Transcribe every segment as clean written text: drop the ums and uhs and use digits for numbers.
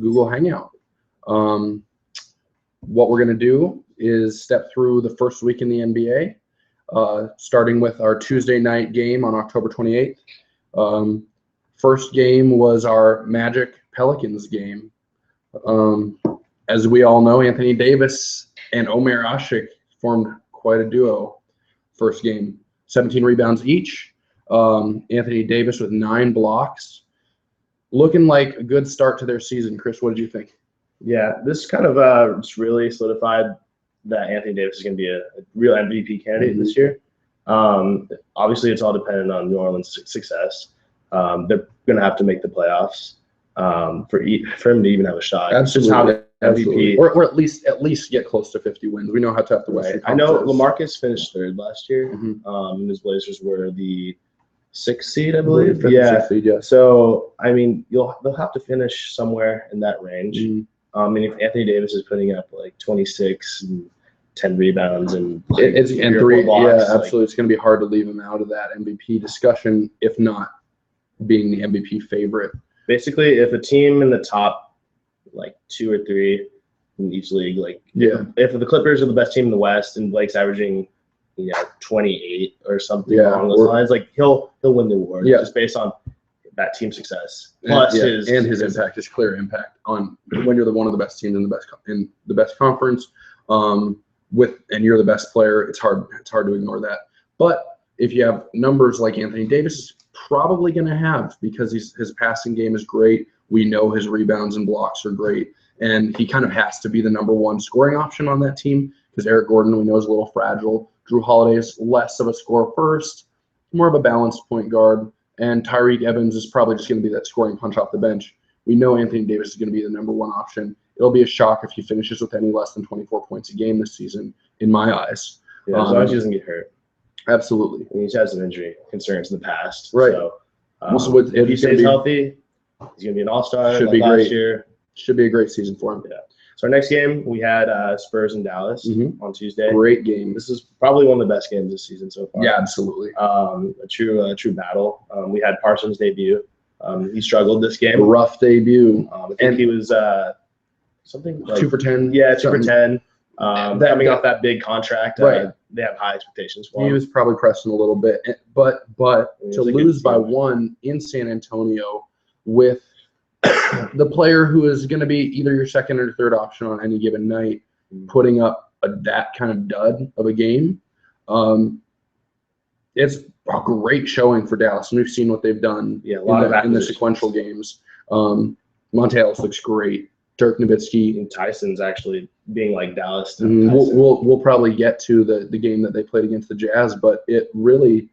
Google Hangout. What we're going to do is step through the first week in the NBA, starting with our Tuesday night game on October 28th. First game was our Magic Pelicans game. As we all know, Anthony Davis and Omer Asik formed quite a duo. First game, 17 rebounds each. Anthony Davis with 9 blocks. Looking like a good start to their season. Chris, what did you think? Yeah, this kind of just really solidified that Anthony Davis is going to be a real MVP candidate this year. Obviously, it's all dependent on New Orleans' success. They're going to have to make the playoffs for him to even have a shot. Absolutely. MVP. Or at least get close to 50 wins. We know how tough the Western Conference I know is. LaMarcus finished 3rd last year. And his Blazers were the 6th seed, I believe. Sixth seed, yeah. So, I mean, they'll have to finish somewhere in that range. And if Anthony Davis is putting up like 26 and 10 rebounds and three blocks, like, absolutely. It's going to be hard to leave him out of that MVP discussion, if not being the MVP favorite. Basically, if a team in the top like 2 or 3 in each league, like if the Clippers are the best team in the West and Blake's averaging 28 or something along those lines, like he'll win the award just based on that team success plus his impact, his clear impact on when you're one of the best teams in the best conference, and you're the best player. It's hard to ignore that. But if you have numbers like Anthony Davis is probably going to have, because his passing game is great, we know his rebounds and blocks are great, and he kind of has to be the number 1 scoring option on that team, because Eric Gordon, we know, is a little fragile. Drew Holiday is less of a scorer first, more of a balanced point guard. And Tyreke Evans is probably just going to be that scoring punch off the bench. We know Anthony Davis is going to be the number 1 option. It'll be a shock if he finishes with any less than 24 points a game this season, in my eyes. Yeah, as long as he doesn't get hurt. Absolutely. I mean, he's had some injury concerns in the past. Right. So, if he stays healthy, he's going to be an all-star. Should be last great. Year. Should be a great season for him. Yeah. So our next game, we had Spurs and Dallas on Tuesday. Great game. This is probably one of the best games this season so far. Yeah, absolutely. A true battle. We had Parsons' debut. He struggled this game. A rough debut. I think he was something like 2 for 10. Yeah, 2 for 10. Coming off that big contract, right. They have high expectations for him. He was probably pressing a little bit, but to lose by 1 in San Antonio with the player who is going to be either your 2nd or 3rd option on any given night, putting up that kind of dud of a game, it's a great showing for Dallas. And we've seen what they've done in the sequential games. Monte Ellis looks great. Dirk Nowitzki and Tyson's actually being like Dallas. We'll probably get to the game that they played against the Jazz, but it really,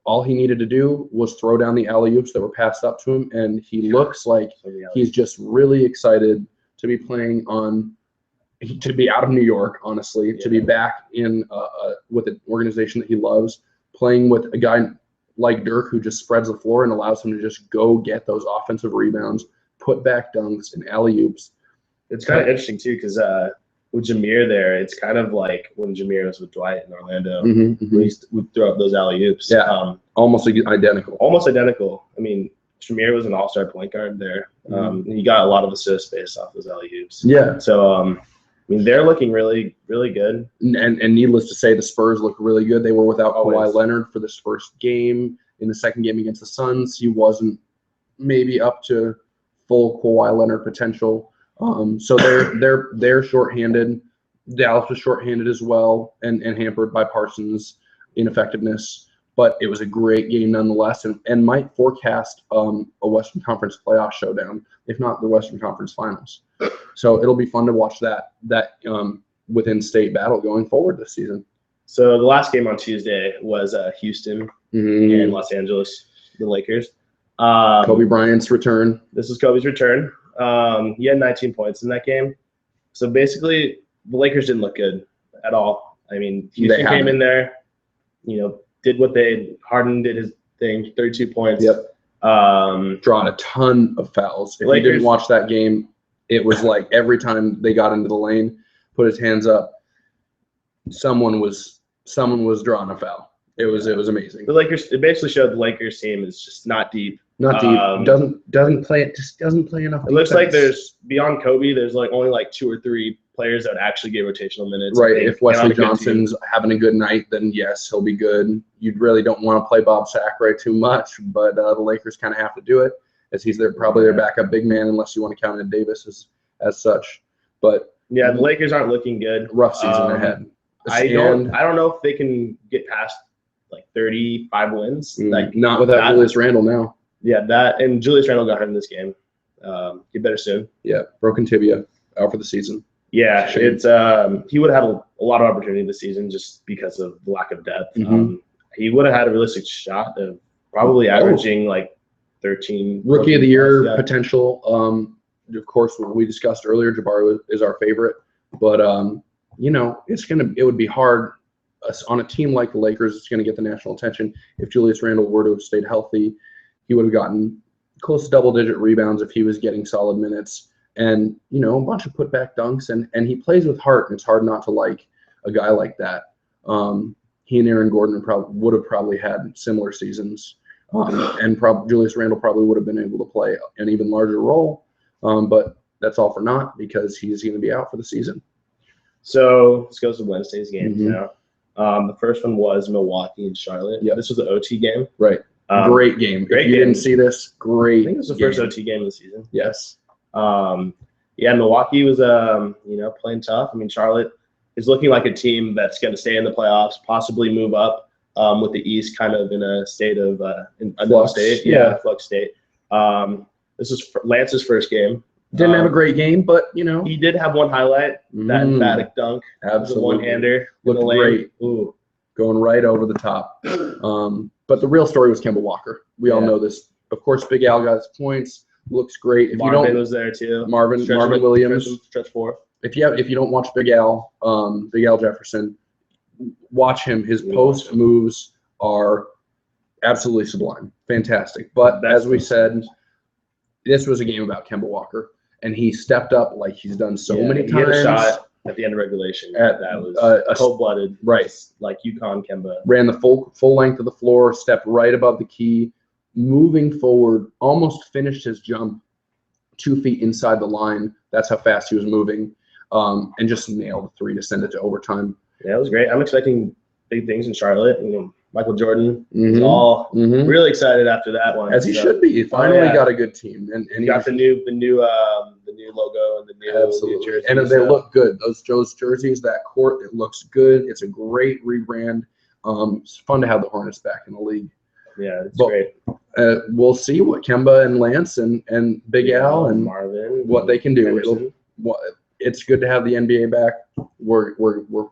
all he needed to do was throw down the alley-oops that were passed up to him, and he looks like he's just really excited to be to be out of New York, honestly, to be back in with an organization that he loves, playing with a guy like Dirk who just spreads the floor and allows him to just go get those offensive rebounds, put back dunks and alley-oops. It's kind of interesting, too, because with Jameer there, it's kind of like when Jameer was with Dwight in Orlando. We would throw up those alley-oops. Yeah, almost identical. Almost identical. I mean, Jameer was an all-star point guard there. He got a lot of assists based off those alley-oops. Yeah. So, I mean, they're looking really, really good. And needless to say, the Spurs look really good. They were without Kawhi Leonard for this first game. In the second game against the Suns, he wasn't maybe up to full Kawhi Leonard potential. So they're shorthanded. Dallas was shorthanded as well, and hampered by Parsons' ineffectiveness. But it was a great game nonetheless, and might forecast a Western Conference playoff showdown, if not the Western Conference Finals. So it'll be fun to watch that within state battle going forward this season. So the last game on Tuesday was Houston and Los Angeles, the Lakers. Kobe Bryant's return. This was Kobe's return. He had 19 points in that game. So basically, the Lakers didn't look good at all. I mean, Houston came in there, did what Harden did his thing, 32 points. Yep. Drawn a ton of fouls. If you didn't watch that game, it was like every time they got into the lane, put his hands up, someone was drawing a foul. It was amazing. It basically showed the Lakers team is just not deep. Not deep. Doesn't play it. Just doesn't play enough. It looks like there's beyond Kobe. There's like only like 2 or 3 players that would actually get rotational minutes. Right. If Wesley Johnson's having a good night, then yes, he'll be good. You really don't want to play Bob Sacre too much, but the Lakers kind of have to do it as he's probably their backup big man, unless you want to count Ed Davis as such. But yeah, the Lakers aren't looking good. Rough season ahead. I don't know if they can get past like 35 wins. Like not without Julius Randle now. Yeah, that and Julius Randle got hurt in this game. Get better soon. Yeah, broken tibia, out for the season. Yeah, it's he would have had a lot of opportunity this season just because of the lack of depth. He would have had a realistic shot of probably averaging like 13. Rookie of the year potential. Of course, what we discussed earlier, Jabari is our favorite, but it would be hard on a team like the Lakers. It's going to get the national attention. If Julius Randle were to have stayed healthy, he would have gotten close to double-digit rebounds if he was getting solid minutes, and a bunch of putback dunks. And he plays with heart, and it's hard not to like a guy like that. He and Aaron Gordon would have probably had similar seasons, and Julius Randle probably would have been able to play an even larger role. But that's all for naught because he's going to be out for the season. So let's go to Wednesday's games now. The first one was Milwaukee and Charlotte. Yeah, this was the OT game. Right. Great game. If you didn't see this, great. I think it was the first OT game of the season. Yes. Milwaukee was playing tough. I mean, Charlotte is looking like a team that's going to stay in the playoffs, possibly move up, with the East kind of in a state of flux state. Yeah, flux state. This is Lance's first game. Didn't have a great game, but he did have one highlight, that emphatic dunk. Absolutely. The one-hander. Looked great. Ooh. Going right over the top. But the real story was Kemba Walker. We all know this. Of course, Big Al got his points. Looks great. If Marvin was there too. Marvin Williams. Stretch 4. If you don't watch Big Al Jefferson, watch him. His post moves are absolutely sublime. Fantastic. But as we said, this was a game about Kemba Walker, and he stepped up like he's done so many times. He had a shot at the end of regulation. That was cold-blooded. Right. Like UConn Kemba. Ran the full length of the floor, stepped right above the key, moving forward, almost finished his jump 2 feet inside the line. That's how fast he was moving, and just nailed the 3 to send it to overtime. Yeah, it was great. I'm expecting big things in Charlotte. Michael Jordan is all really excited after that one. As he should be. He finally got a good team, and he got the new logo and the new jerseys. And they look good. Those jerseys, that court, it looks good. It's a great rebrand. It's fun to have the Hornets back in the league. Yeah, it's great. We'll see what Kemba and Lance and Big Al and Marvin, what they can do. It's good to have the NBA back. We're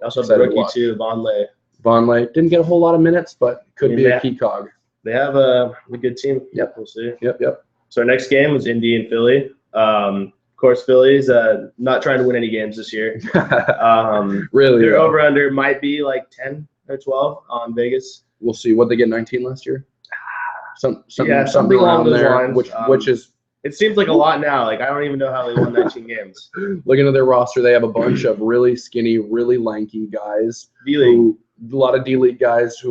also have the rookie too, Vonleh didn't get a whole lot of minutes, but could be a key cog. They have a good team. Yep. We'll see. Yep. So our next game was Indy and Philly. Of course, Philly's not trying to win any games this year. Really? Their over-under might be like 10 or 12 on Vegas. We'll see. What they get 19 last year? Something along those there, lines. Which is. It seems like a lot now. Like I don't even know how they won 19 games. Looking at their roster, they have a bunch of really skinny, really lanky guys. D-League. A lot of D-League guys who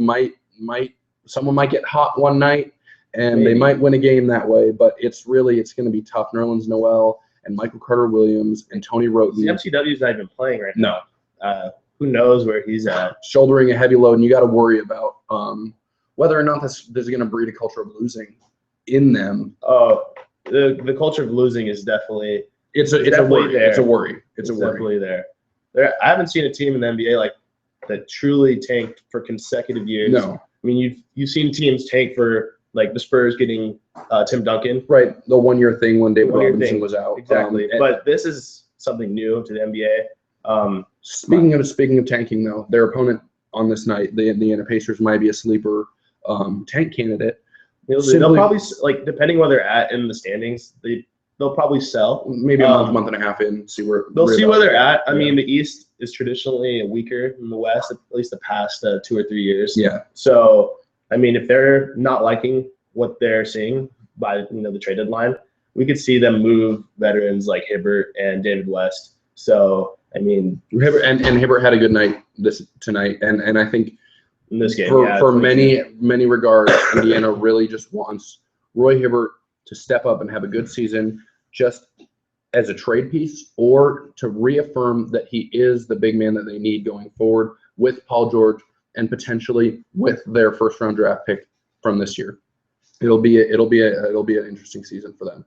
someone might get hot one night and they might win a game that way, but it's going to be tough. Nerlens Noel and Michael Carter-Williams and Tony Roten. The MCW's not even playing right now. Who knows where he's at? Shouldering a heavy load, and you got to worry about whether or not this is going to breed a culture of losing in them. Oh, the culture of losing is definitely it's a worry. There. It's a worry. It's definitely there. I haven't seen a team in the NBA like that truly tanked for consecutive years. No. I mean, you've seen teams tank for like the Spurs getting Tim Duncan. Right, the 1 year thing when David Robinson was out. Exactly. But this is something new to the NBA. Speaking of tanking though, their opponent on this night, the Indiana Pacers, might be a sleeper tank candidate. They'll probably, like, depending where they're at in the standings, they'll probably sell. Maybe a month and a half in, see where they're at. I mean, the East is traditionally weaker than the West, at least the past 2 or 3 years. Yeah. So, I mean, if they're not liking what they're seeing by the trade deadline, we could see them move veterans like Hibbert and David West. So, I mean, Hibbert and Hibbert had a good night tonight, and I think in this game for many regards, Indiana really just wants Roy Hibbert to step up and have a good season just as a trade piece, or to reaffirm that he is the big man that they need going forward with Paul George and potentially with their first-round draft pick from this year. It'll be an interesting season for them.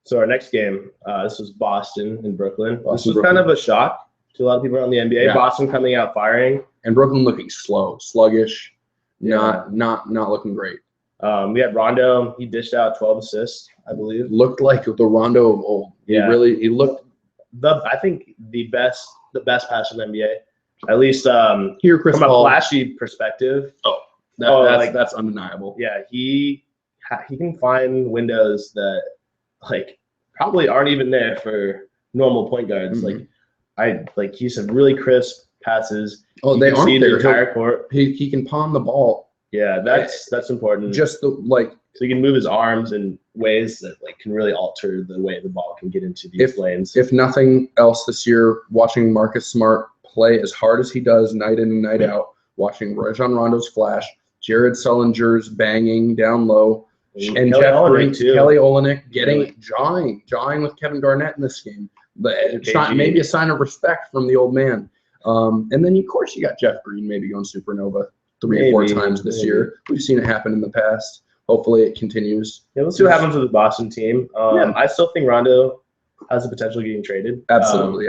So our next game, this was Boston and Brooklyn. This was Brooklyn. kind of a shock to a lot of people around the NBA. Yeah. Boston coming out firing, and Brooklyn looking slow, sluggish, not looking great. We had Rondo. He dished out 12 assists, I believe. Looked like the Rondo of old. Yeah. He looked. I think the best passer in the NBA, at least Here, Chris from a Paul. flashy perspective. That's undeniable. Yeah, he can find windows that probably aren't even there for normal point guards. Mm-hmm. He's some really crisp passes. Oh, they aren't there. The entire court. He can palm the ball. Yeah, that's important. Just so he can move his arms in ways that can really alter the way the ball can get into these lanes. If nothing else this year, watching Marcus Smart play as hard as he does night in and night out, watching Rajon Rondo's flash, Jared Sullinger's banging down low, and Kelly Olynyk jawing with Kevin Garnett in this game. Maybe a sign of respect from the old man. And then, of course, you got Jeff Green maybe going supernova 3 or 4 times this year. We've seen it happen in the past. Hopefully it continues. Yeah, we'll see what happens with the Boston team. I still think Rondo has the potential of getting traded. Absolutely.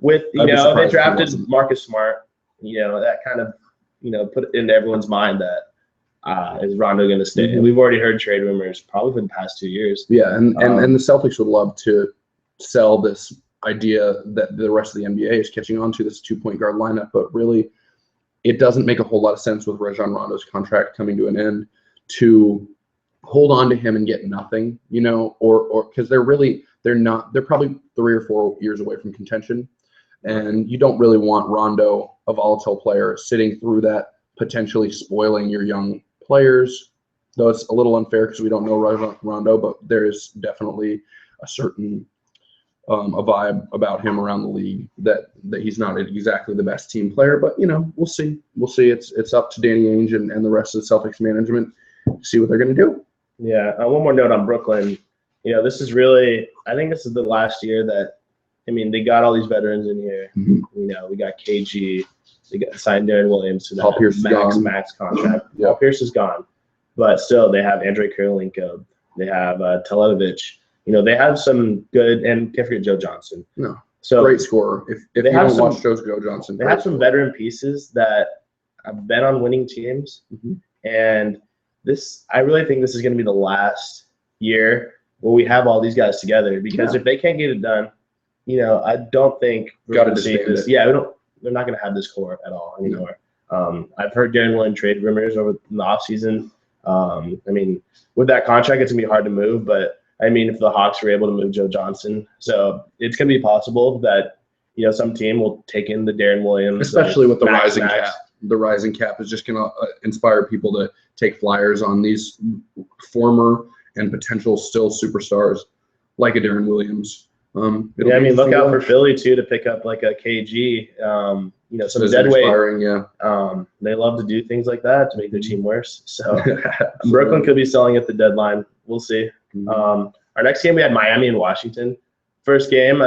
They drafted Marcus Smart. That kind of put it into everyone's mind that is Rondo going to stay? Mm-hmm. And we've already heard trade rumors probably for the past 2 years. Yeah, and the Celtics would love to sell this idea that the rest of the NBA is catching on to, this 2-point guard lineup, but really it doesn't make a whole lot of sense with Rajon Rondo's contract coming to an end to hold on to him and get nothing, or because they're probably 3 or 4 years away from contention, and you don't really want Rondo, a volatile player, sitting through that, potentially spoiling your young players. Though it's a little unfair because we don't know Rondo, but there is definitely a certain a vibe about him around the league that he's not exactly the best team player. But we'll see. It's up to Danny Ainge and the rest of the Celtics management to see what they're going to do. Yeah. One more note on Brooklyn. This is really, I think this is the last year that, they got all these veterans in here. Mm-hmm. We got KG. They got signed Darren Williams to Paul Pierce max contract. Yep. Paul Pierce is gone, but still they have Andrei Kirilenko. They have Teletovic. They have some good, and can't forget Joe Johnson. No, so great scorer. If you don't watch Joe Johnson, they have some veteran pieces that have been on winning teams, and I really think this is going to be the last year where we have all these guys together, because if they can't get it done, I don't think we're going to see this. Yeah, they're not going to have this core at all anymore. I've heard Darren Williams trade rumors over the offseason. With that contract, it's going to be hard to move, but if the Hawks were able to move Joe Johnson, so it's going to be possible that some team will take in the Darren Williams, especially with the rising cap. The rising cap is just going to inspire people to take flyers on these former and potential still superstars like a Darren Williams. Look out for Philly too to pick up like a KG. Some dead weight. They love to do things like that to make their team worse. So Brooklyn could be selling at the deadline. We'll see. Our next game, we had Miami and Washington. First game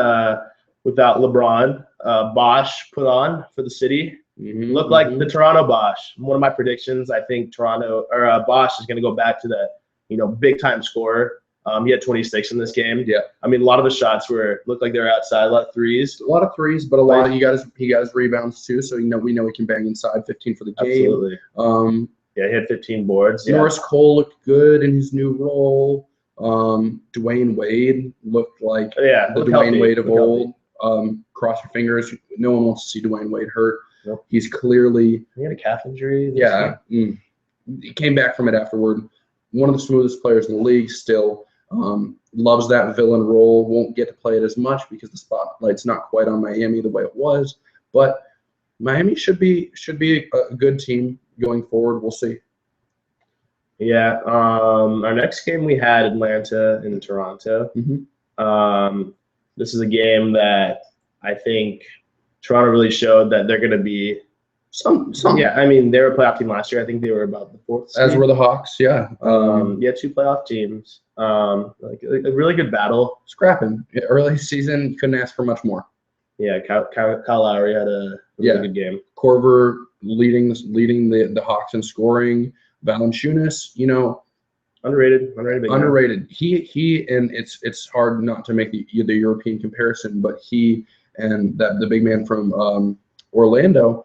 without LeBron. Bosh put on for the city. Looked like the Toronto Bosh. One of my predictions, I think Bosh is going to go back to the big time scorer. He had 26 in this game. Yeah. A lot of the shots looked like they were outside, a lot of threes. A lot of threes, but a lot of he got his rebounds too. So we know he can bang inside. 15 for the game. Absolutely. He had 15 boards. Norris Cole looked good in his new role. Dwayne Wade looked like the Dwayne Wade of old. Cross your fingers. No one wants to see Dwayne Wade hurt. Nope. He's clearly. He had a calf injury. Yeah. He came back from it afterward. One of the smoothest players in the league still. Loves that villain role. Won't get to play it as much because the spotlight's not quite on Miami the way it was. But Miami should be a good team going forward. We'll see. Yeah. Our next game, we had Atlanta and Toronto. This is a game that I think Toronto really showed that they're going to be Some. Yeah, I mean, they were a playoff team last year. I think they were about the fourth. As were the Hawks, yeah. Yeah, 2 playoff teams. Like a really good battle. Scrapping. Early season, couldn't ask for much more. Yeah, Kyle Lowry had a really good game. Korver leading the Hawks in scoring. Valanciunas, Underrated. Underrated. He and it's hard not to make the European comparison, but he and the big man from Orlando,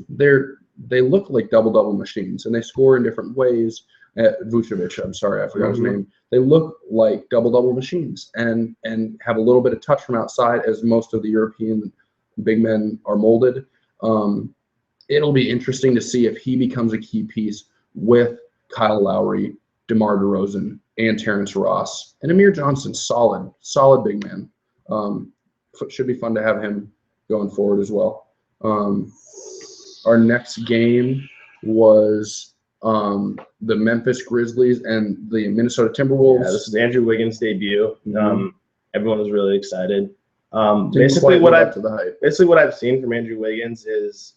they look like double machines, and they score in different ways. Vucevic, I'm sorry, I forgot his name. They look like double machines, and have a little bit of touch from outside, as most of the European big men are molded. It'll be interesting to see if he becomes a key piece with Kyle Lowry, DeMar DeRozan, and Terrence Ross, and Amir Johnson. Solid big man. Should be fun to have him going forward as well. Our next game was the Memphis Grizzlies and the Minnesota Timberwolves. Yeah, this is Andrew Wiggins' debut. Everyone was really excited. Didn't Basically, quite live up to the hype. what I've seen from Andrew Wiggins is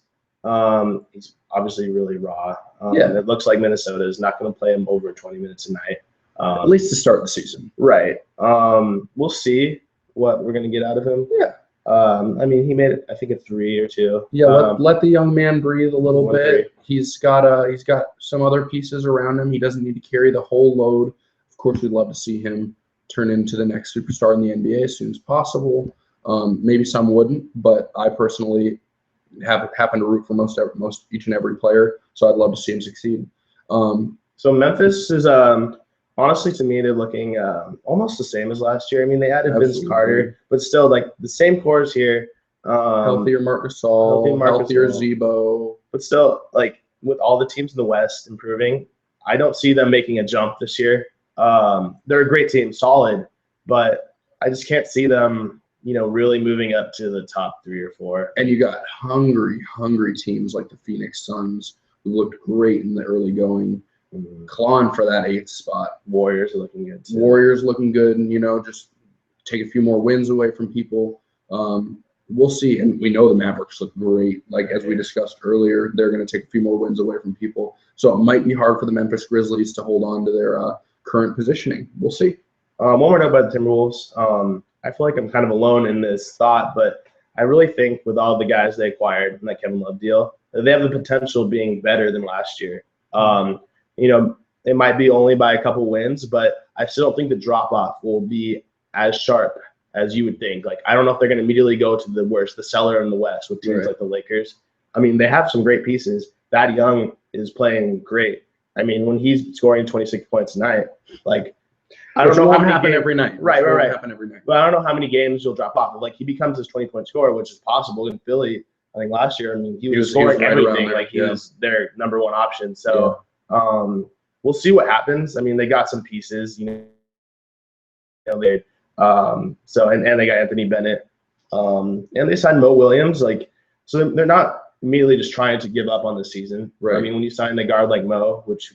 he's obviously really raw. It looks like Minnesota is not going to play him over 20 minutes a night. At least to start the season. Right. We'll see what we're going to get out of him. Yeah. I mean, he made, I think, a 3 or 2. Yeah, let the young man breathe a little bit. 3. He's got some other pieces around him. He doesn't need to carry the whole load. Of course, we'd love to see him turn into the next superstar in the NBA as soon as possible. Maybe some wouldn't, but I personally happen to root for most each and every player, so I'd love to see him succeed. So Memphis is honestly, to me, they're looking almost the same as last year. I mean, they added Vince Carter, but still, like, the same cores here. Healthier Marc Gasol, healthier Zebo. But still, like, with all the teams in the West improving, I don't see them making a jump this year. They're a great team, solid, but I just can't see them, really moving up to the top 3 or 4. And you got hungry teams like the Phoenix Suns, who looked great in the early going. Clawing for that 8th spot. Warriors are looking good too. Warriors looking good, and just take a few more wins away from people. We'll see, and we know the Mavericks look great. Like, as we discussed earlier, they're going to take a few more wins away from people. So it might be hard for the Memphis Grizzlies to hold on to their current positioning. We'll see. One more note about the Timberwolves. I feel like I'm kind of alone in this thought, but I really think with all the guys they acquired in that Kevin Love deal, they have the potential of being better than last year. It might be only by a couple wins, but I still don't think the drop-off will be as sharp as you would think. Like, I don't know if they're going to immediately go to the worst, the cellar in the West with teams like the Lakers. I mean, they have some great pieces. Thad Young is playing great. I mean, when he's scoring 26 points a night, like, I don't know how many happen every night. Right. Happen every night. But I don't know how many games you'll drop off. Like, he becomes his 20-point scorer, which is possible in Philly. I think last year, I mean, he was scoring right everything. Like, he was their number 1 option. So, we'll see what happens. I mean, they got some pieces, they they got Anthony Bennett, and they signed Mo Williams. Like, so they're not immediately just trying to give up on the season. Right. I mean, when you sign a guard like Mo, which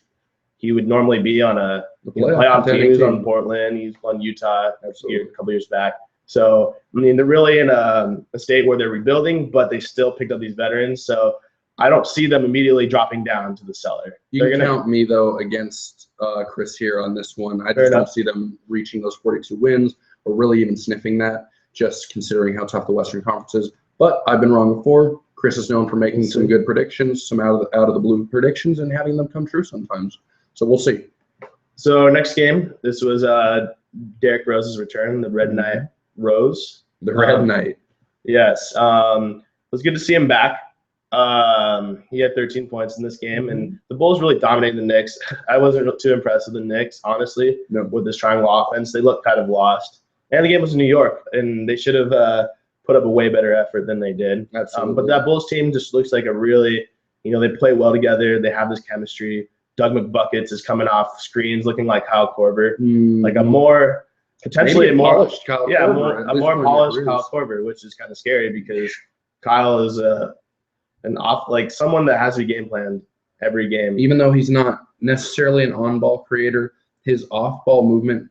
he would normally be on a playoff team, he was on Portland, he's on Utah a couple years back. So, I mean, they're really in a state where they're rebuilding, but they still picked up these veterans. So I don't see them immediately dropping down to the cellar. You can count me, though, against Chris here on this one. I just don't see them reaching those 42 wins or really even sniffing that, just considering how tough the Western Conference is. But I've been wrong before. Chris is known for making some good predictions, some out of the blue predictions, and having them come true sometimes. So we'll see. So next game, this was Derrick Rose's return, the Red Knight Rose. The Red Knight. Yes. It was good to see him back. He had 13 points in this game, and the Bulls really dominated the Knicks. I wasn't too impressed with the Knicks, honestly, with this triangle offense. They looked kind of lost. And the game was in New York, and they should have put up a way better effort than they did. But that Bulls team just looks like a really, they play well together. They have this chemistry. Doug McBuckets is coming off screens looking like Kyle Korver, like a more potentially a more polished Kyle Korver, a more polished Kyle Korver, which is kind of scary because Kyle is someone that has a game plan every game. Even though he's not necessarily an on-ball creator, his off-ball movement,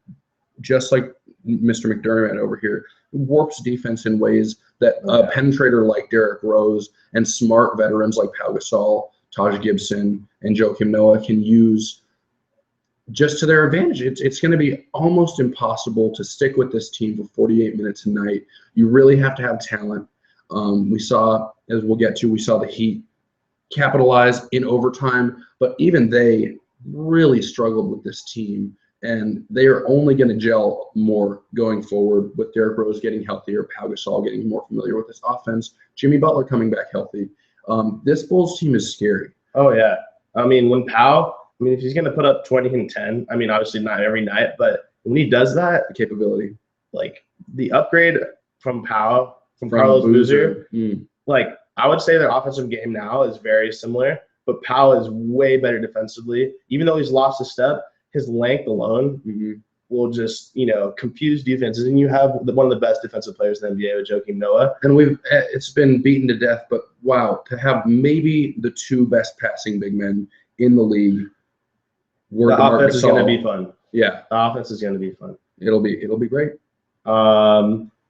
just like Mr. McDermott over here, warps defense in ways that a penetrator like Derrick Rose and smart veterans like Pau Gasol, Taj Gibson, and Joakim Noah can use just to their advantage. It's going to be almost impossible to stick with this team for 48 minutes a night. You really have to have talent. We saw, as we'll get to, we saw the Heat capitalize in overtime, but even they really struggled with this team, and they are only going to gel more going forward with Derrick Rose getting healthier, Pau Gasol getting more familiar with this offense, Jimmy Butler coming back healthy. This Bulls team is scary. Oh, yeah. I mean, if he's going to put up 20 and 10, I mean, obviously not every night, but when he does that, The capability. like the upgrade from Carlos Boozer, like I would say their offensive game now is very similar, but Pau is way better defensively. Even though he's lost a step, his length alone will just, confuse defenses. And you have one of the best defensive players in the NBA with Joakim Noah. And it's been beaten to death, but wow, to have maybe the two best passing big men in the league. The offense is going to be fun. Yeah, the offense is going to be fun. It'll be great.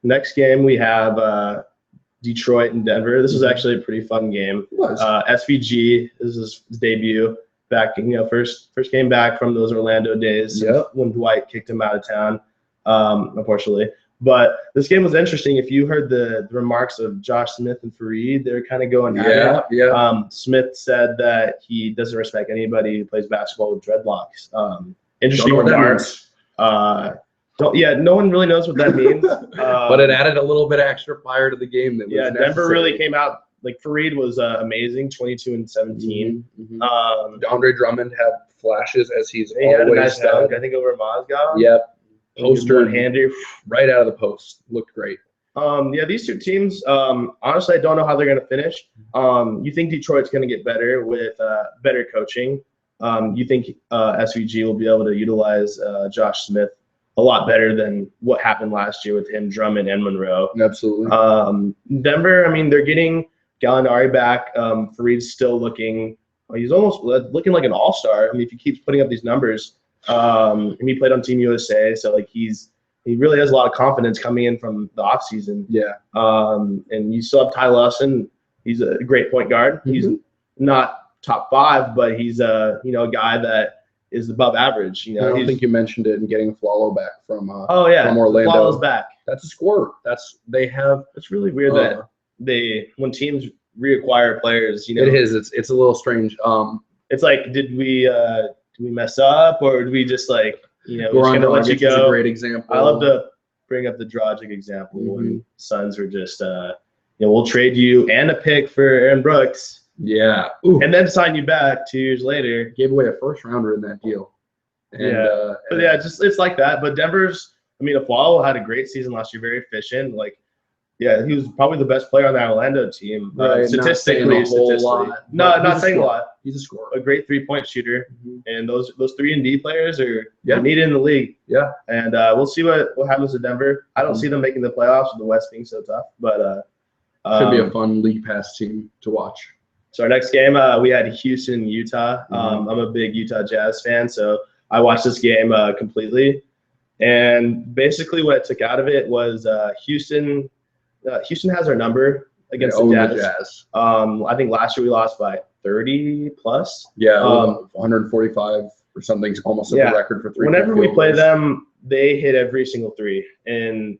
Next game we have Detroit and Denver. This was actually a pretty fun game. It was. SVG, this is his debut back, first game back from those Orlando days when Dwight kicked him out of town, unfortunately. But this game was interesting. If you heard the remarks of Josh Smith and Fareed, they're kind of going at it. Yeah. Smith said that he doesn't respect anybody who plays basketball with dreadlocks. Interesting remarks. No one really knows what that means. But it added a little bit of extra fire to the game. Denver really came out. Like Fareed was amazing, 22 and 17. Andre Drummond had flashes as he had a nice dunk, I think, over Mozgov. Yep. Poster hander right out of the post. Looked great. These two teams, honestly, I don't know how they're going to finish. You think Detroit's going to get better with better coaching. You think SVG will be able to utilize Josh Smith a lot better than what happened last year with him, Drummond, and Monroe. Absolutely. Denver, I mean, they're getting Gallinari back. Fareed's still looking – he's almost looking like an all-star. I mean, if he keeps putting up these numbers – and he played on Team USA, so like he really has a lot of confidence coming in from the off season. Yeah. And you still have Ty Lawson. He's a great point guard. He's not top 5, but he's a guy that is above average. I don't think you mentioned it in getting Flalo back from from Orlando. Flalo's back. That's a scorer. It's really weird that when teams reacquire players, It is. It's a little strange. It's like, did we mess up, or did we just we're just gonna let you go? Is a great example. I love to bring up the Dragic example when Suns were just we'll trade you and a pick for Aaron Brooks. Yeah. And then sign you back 2 years later. Gave away a first rounder in that deal. And, it's like that. But Denver's, Aflalo had a great season last year, very efficient. He was probably the best player on that Orlando team. Statistically. Not saying a lot. He's a scorer. A great 3-point shooter. And those 3-and-D players are needed in the league. Yeah. And we'll see what happens to Denver. I don't see them making the playoffs with the West being so tough. But should be a fun league pass team to watch. So our next game, we had Houston, Utah. I'm a big Utah Jazz fan, so I watched this game completely. And basically what I took out of it was Houston has our number against the Jazz. I think last year we lost by 30 plus. Yeah, 145 or something's almost a record for 3. Whenever we play them, they hit every single 3. And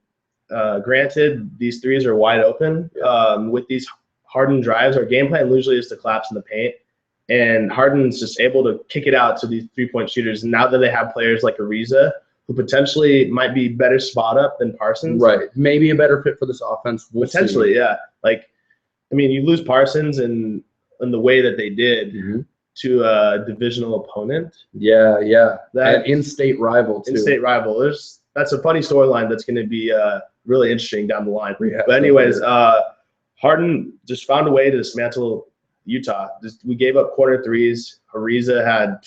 granted, these threes are wide open. With these Harden drives, our game plan usually is to collapse in the paint. And Harden's just able to kick it out to these 3-point shooters. And now that they have players like Ariza, who potentially might be better spot up than Parsons. Right. Maybe a better fit for this offense. Potentially, yeah. You lose Parsons and the way that they did to a divisional opponent. Yeah. An in-state rival, too. In-state rival. That's a funny storyline that's going to be really interesting down the line. But anyways, Harden just found a way to dismantle Utah. We gave up corner threes. Ariza had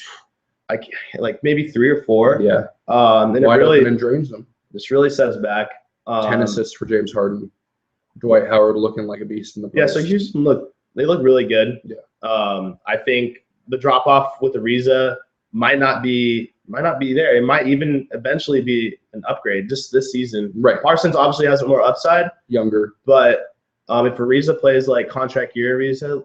maybe 3 or 4. Yeah. And wide open and drains them. This really set us back. 10 assists for James Harden. Dwight Howard looking like a beast in the post. Yeah, so Houston look really good. Yeah. I think the drop off with Ariza might not be there. It might even eventually be an upgrade just this season. Right. Parsons obviously has more upside, Younger. but if Ariza plays like contract year Ariza,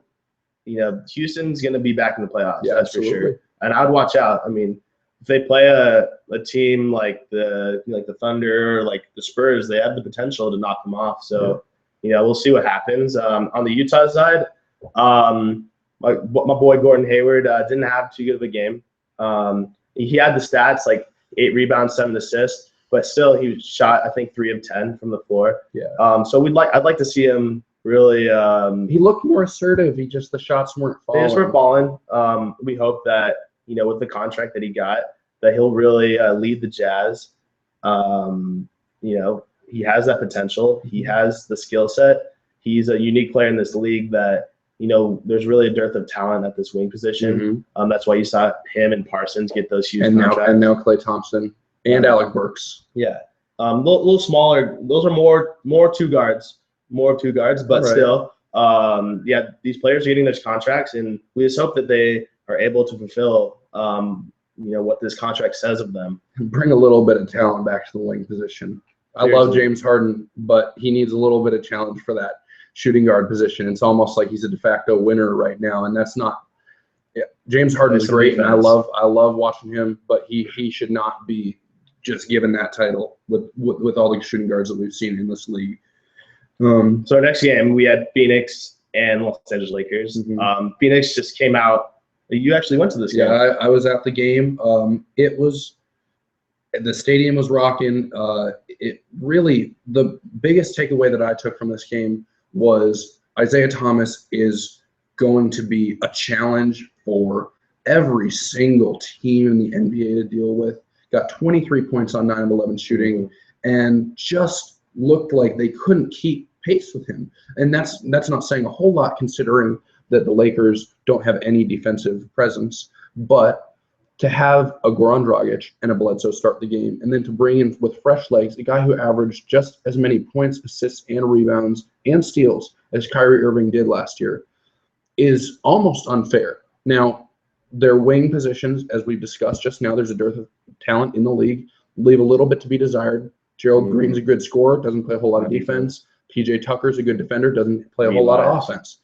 Houston's going to be back in the playoffs. Yeah, that's absolutely. for sure. And I'd watch out. I mean, if they play a team like the Thunder or like the Spurs, they have the potential to knock them off. So, we'll see what happens. On the Utah side, my boy Gordon Hayward didn't have too good of a game. He had the stats like 8 rebounds, 7 assists, but still he shot I think 3 of 10 from the floor. Yeah. So I'd like to see him really. He looked more assertive. The shots weren't falling. They just weren't falling. We hope that with the contract that he got, that he'll really lead the Jazz. He has that potential. He has the skill set. He's a unique player in this league that, there's really a dearth of talent at this wing position. That's why you saw him and Parsons get those huge contracts. And now Klay Thompson and Alec Burks. Yeah. Little smaller. Those are more two guards, but still, these players are getting those contracts, and we just hope that they are able to fulfill, what this contract says of them. Bring a little bit of talent back to the wing position. I love James Harden, but he needs a little bit of challenge for that shooting guard position. It's almost like he's a de facto winner right now, and that's not. Yeah, James Harden is great, and I love watching him, but he should not be just given that title with all the shooting guards that we've seen in this league. So our next game, we had Phoenix and Los Angeles Lakers. Phoenix just came out. You actually went to this game. Yeah, I was at the game. The stadium was rocking. It really, the biggest takeaway that I took from this game was Isaiah Thomas is going to be a challenge for every single team in the NBA to deal with. Got 23 points on 9 of 11 shooting, and just looked like they couldn't keep pace with him. And that's not saying a whole lot, considering that the Lakers don't have any defensive presence. But to have a Goran Dragic and a Bledsoe start the game, and then to bring in with fresh legs a guy who averaged just as many points, assists, and rebounds and steals as Kyrie Irving did last year, is almost unfair. Now, their wing positions, as we've discussed just now, there's a dearth of talent in the league, leave a little bit to be desired. Gerald Green's a good scorer, doesn't play a whole lot of defense. PJ Tucker's a good defender, doesn't play a whole lot of offense.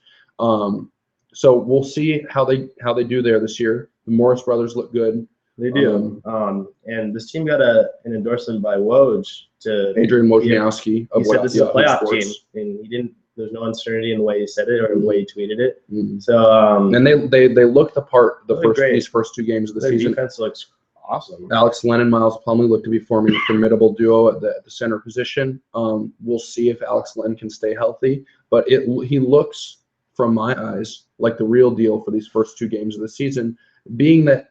So we'll see how they do there this year. The Morris brothers look good. They do. And this team got an endorsement by Woj to Adrian Wojnarowski. He said this is a playoff team, and he didn't. There's no uncertainty in the way he said it or the way he tweeted it. So and they looked the part these first 2 games of the season. Defense looks awesome. Alex Len and Miles Plumlee look to be forming a formidable duo at the center position. We'll see if Alex Len can stay healthy, but he looks, from my eyes, like the real deal for these first 2 games of the season, being that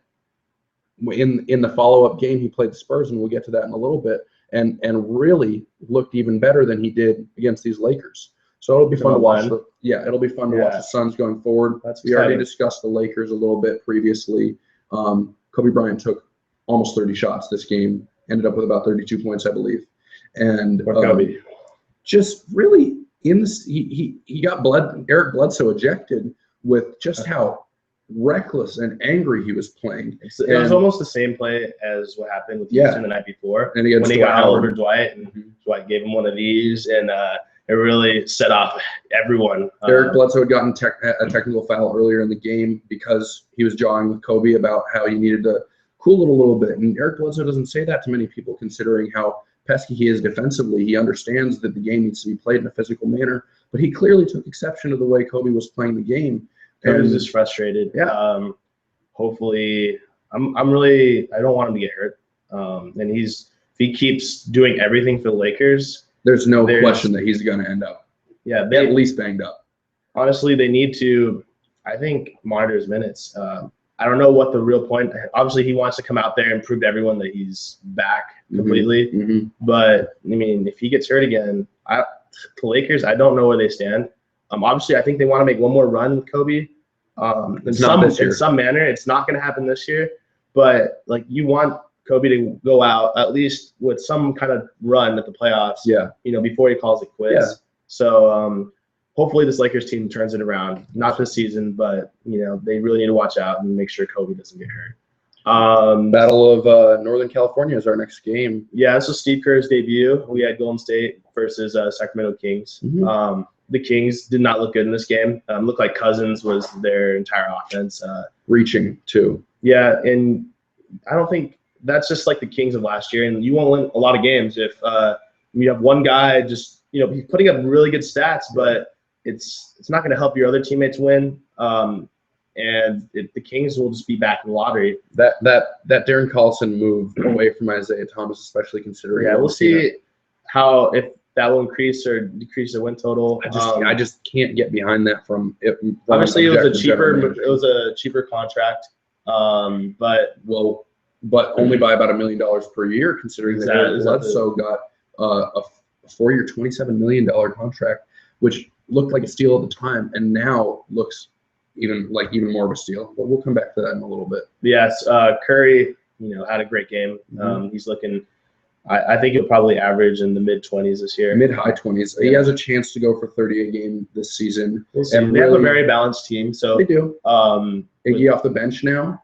in the follow-up game he played the Spurs, and we'll get to that in a little bit, and really looked even better than he did against these Lakers. So it'll be fun to watch. It'll be fun to watch the Suns going forward. We already discussed the Lakers a little bit previously. Kobe Bryant took almost 30 shots this game, ended up with about 32 points, I believe. And just really in this, he got Eric Bledsoe ejected with just how reckless and angry he was playing. It was almost the same play as what happened with Houston the night before, and when he got over Dwight, and Dwight gave him one of these, and it really set off everyone. Eric Bledsoe had gotten a technical foul earlier in the game because he was jawing with Kobe about how he needed to cool it a little bit. And Eric Bledsoe doesn't say that to many people, considering how pesky he is defensively. He understands that the game needs to be played in a physical manner, but he clearly took exception to the way Kobe was playing the game. Kobe was just frustrated. Yeah. Hopefully, I don't want him to get hurt. And if he keeps doing everything for the Lakers, there's no question that he's going to end up at least banged up. Honestly, they need to, I think, monitor his minutes. I don't know what the real point. Obviously, he wants to come out there and prove to everyone that he's back completely. But, I mean, if he gets hurt again, the Lakers, I don't know where they stand. Obviously, I think they want to make one more run with Kobe. In some manner, it's not going to happen this year. But, you want Kobe to go out at least with some kind of run at the playoffs. Before he calls it quits. Yeah. So hopefully this Lakers team turns it around. Not this season, but they really need to watch out and make sure Kobe doesn't get hurt. Battle of Northern California is our next game. Yeah, so Steve Kerr's debut. We had Golden State versus Sacramento Kings. Mm-hmm. The Kings did not look good in this game. Looked like Cousins was their entire offense. Reaching too. Yeah, and I don't think that's just like the Kings of last year. And you won't win a lot of games if you have one guy just he's putting up really good stats, but it's not going to help your other teammates win. And the Kings will just be back in the lottery. That Darren Collison move away from Isaiah Thomas, especially considering. Yeah, we'll see if that will increase or decrease the win total. I just can't get behind that from it. Obviously, it was a cheaper contract, but only by about $1 million per year, considering that Bledsoe got a 4-year, $27 million contract, which looked like a steal at the time, and now looks even more of a steal. But we'll come back to that in a little bit. Yes, Curry, had a great game. He's looking. I think he'll probably average in the mid-20s this year. Mid-high 20s. Yeah. He has a chance to go for 30 a game this season. We'll see. They have a very balanced team. So they do. Iggy off the bench now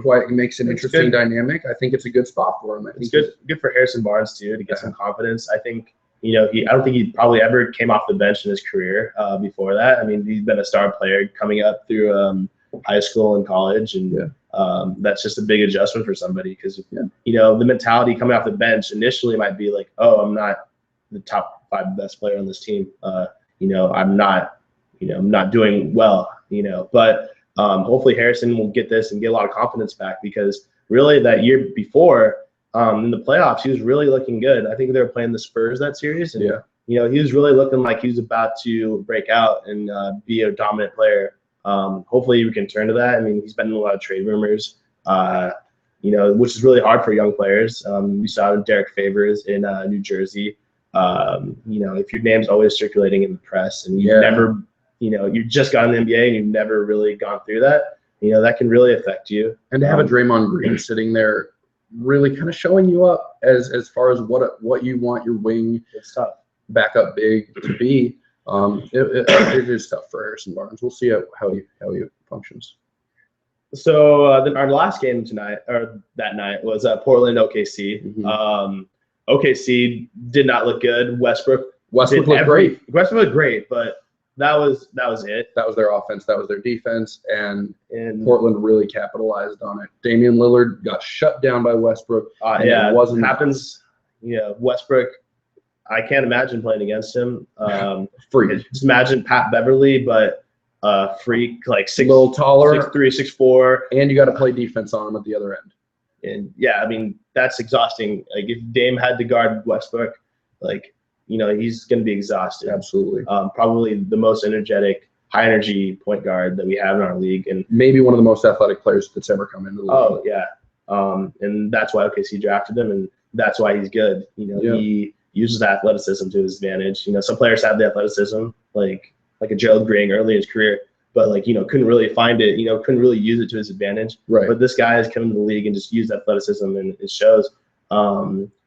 quite makes an interesting dynamic. I think it's a good spot for him. It's good for Harrison Barnes too to get some confidence. I think I don't think he probably ever came off the bench in his career before that. I mean, he's been a star player coming up through high school and college, and that's just a big adjustment for somebody because the mentality coming off the bench initially might be like, oh, I'm not the top 5 best player on this team. I'm not doing well. But hopefully Harrison will get this and get a lot of confidence back because really that year before in the playoffs he was really looking good. I think they were playing the Spurs that series, and he was really looking like he was about to break out and be a dominant player. Hopefully we can turn to that. I mean, he's been in a lot of trade rumors, which is really hard for young players. We saw Derek Favors in New Jersey. If your name's always circulating in the press and you never, you just got in the NBA and you've never really gone through that, that can really affect you. And to have a Draymond Green sitting there really kind of showing you up as far as what you want your wing backup big to be. It is tough for Harrison Barnes. We'll see how he functions. So then our last game that night was Portland OKC. OKC did not look good. Westbrook looked great. Westbrook looked great, but that was it. That was their offense. That was their defense, and Portland really capitalized on it. Damian Lillard got shut down by Westbrook. It happens. Westbrook. I can't imagine playing against him. Freak. Just imagine Pat Beverly, but freak, like a little taller, 6'3", 6'4", and you got to play defense on him at the other end. And I mean that's exhausting. Like if Dame had to guard Westbrook, he's going to be exhausted. Absolutely. Probably the most energetic, high energy point guard that we have in our league, and maybe one of the most athletic players that's ever come into the league. Oh yeah. And that's why OKC drafted him, and that's why he's good. He uses athleticism to his advantage. Some players have the athleticism, like a Gerald Green early in his career, but couldn't really find it. Couldn't really use it to his advantage. Right. But this guy has come into the league and just used athleticism, and it shows.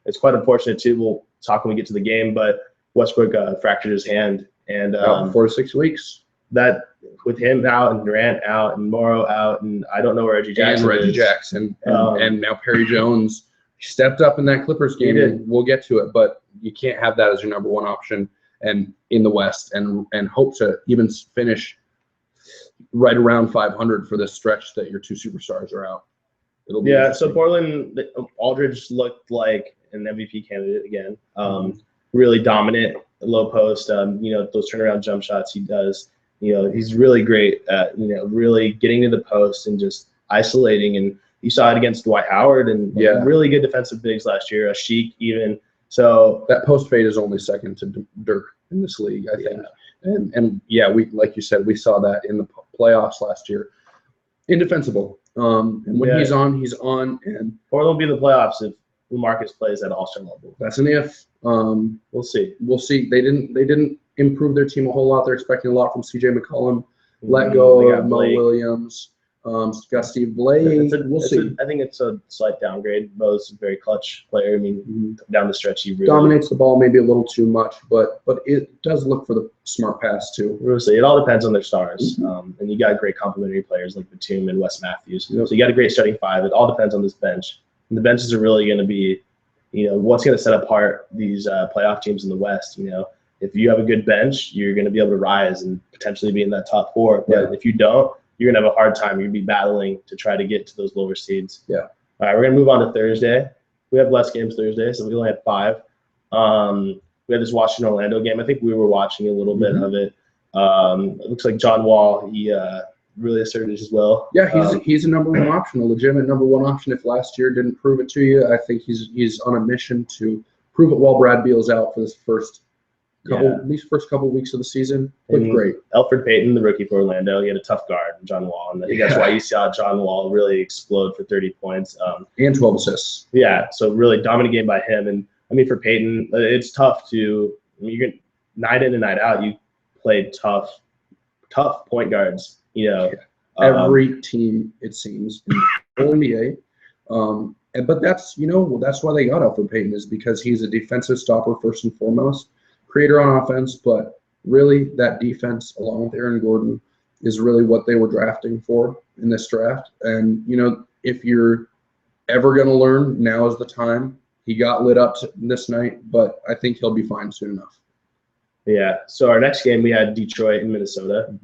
It's quite unfortunate too. We'll talk when we get to the game, but Westbrook fractured his hand, and out 4 to 6 weeks. That with him out and Durant out and Morrow out, and I don't know where Reggie Jackson and now Perry Jones stepped up in that Clippers game, and we'll get to it, but you can't have that as your number one option and in the West and hope to even finish right around 500 for this stretch that your 2 superstars are out. It'll be so Portland, Aldridge looked like an MVP candidate again. Really dominant, low post, those turnaround jump shots he does. He's really great at, really getting to the post and just isolating, and you saw it against Dwight Howard and really good defensive bigs last year, Sheik even. So that post fade is only second to Dirk in this league, I think. And we, like you said, we saw that in the playoffs last year. Indefensible. And when he's on, and Portland will be in the playoffs if LaMarcus plays at all-star level. That's an if. We'll see. They didn't improve their team a whole lot. They're expecting a lot from CJ McCollum. Let go of Mo Williams. Got Steve Blake. We'll see. I think it's a slight downgrade. Bo's a very clutch player. I mean, down the stretch, he really dominates the ball maybe a little too much, but it does look for the smart pass too. We'll see. It all depends on their stars. And you got great complementary players like Batum and Wes Matthews. So you got a great starting five. It all depends on this bench. And the benches are really going to be, what's going to set apart these playoff teams in the West. If you have a good bench, you're going to be able to rise and potentially be in that top four. But if you don't, you're going to have a hard time. You're going to be battling to try to get to those lower seeds. Yeah. All right, we're going to move on to Thursday. We have less games Thursday, so we only had 5. We had this Washington-Orlando game. I think we were watching a little bit of it. It looks like John Wall, he really asserted his will. Yeah, he's a number 1 option, a legitimate number 1 option. If last year didn't prove it to you, I think he's on a mission to prove it while Brad Beal's out for this first couple weeks of the season. Looked great. Elfrid Payton, the rookie for Orlando, he had a tough guard, John Wall, and I think that's why you saw John Wall really explode for 30 points. And 12 assists. Yeah, so really dominant game by him. And I mean, for Payton, it's tough to. You can night in and night out. You played tough point guards. Every team, it seems, in the whole NBA. But that's why they got Elfrid Payton, is because he's a defensive stopper first and foremost. Creator on offense, but really that defense, along with Aaron Gordon, is really what they were drafting for in this draft. And, if you're ever going to learn, now is the time. He got lit up this night, but I think he'll be fine soon enough. Yeah. So our next game, we had Detroit and Minnesota.